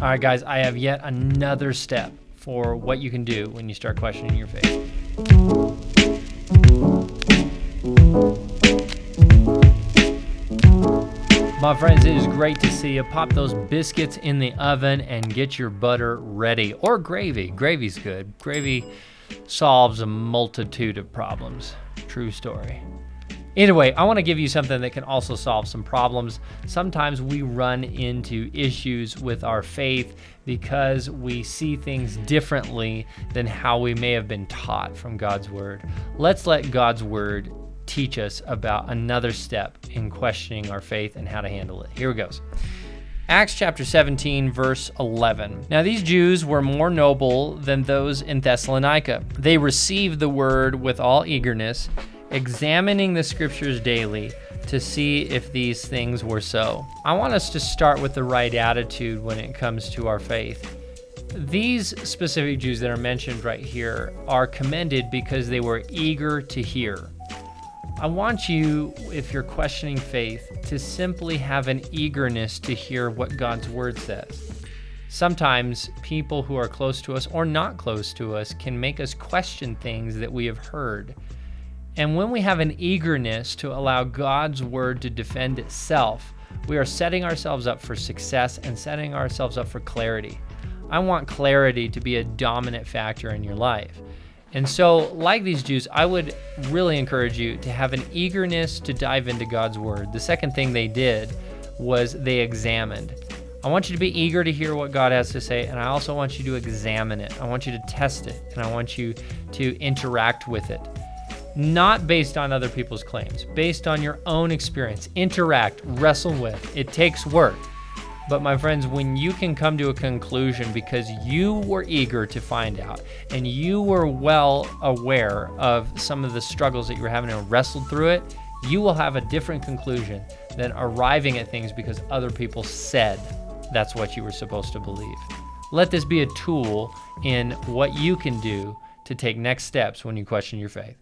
All right, guys, I have yet another step for what you can do when you start questioning your faith. My friends, it is great to see you. Pop those biscuits in the oven and get your butter ready. Or gravy. Gravy's good. Gravy solves a multitude of problems. True story. Either way, I want to give you something that can also solve some problems. Sometimes we run into issues with our faith because we see things differently than how we may have been taught from God's Word. Let's let God's Word teach us about another step in questioning our faith and how to handle it. Here it goes. Acts chapter 17, verse 11. Now these Jews were more noble than those in Thessalonica. They received the word with all eagerness, examining the scriptures daily to see if these things were so. I want us to start with the right attitude when it comes to our faith. These specific Jews that are mentioned right here are commended because they were eager to hear. I want you, if you're questioning faith, to simply have an eagerness to hear what God's word says. Sometimes people who are close to us or not close to us can make us question things that we have heard. And when we have an eagerness to allow God's word to defend itself, we are setting ourselves up for success and setting ourselves up for clarity. I want clarity to be a dominant factor in your life. And so, like these Jews, I would really encourage you to have an eagerness to dive into God's word. The second thing they did was they examined. I want you to be eager to hear what God has to say, and I also want you to examine it. I want you to test it, and I want you to interact with it. Not based on other people's claims, based on your own experience. Interact, wrestle with. It takes work. But my friends, when you can come to a conclusion because you were eager to find out and you were well aware of some of the struggles that you were having and wrestled through it, you will have a different conclusion than arriving at things because other people said that's what you were supposed to believe. Let this be a tool in what you can do to take next steps when you question your faith.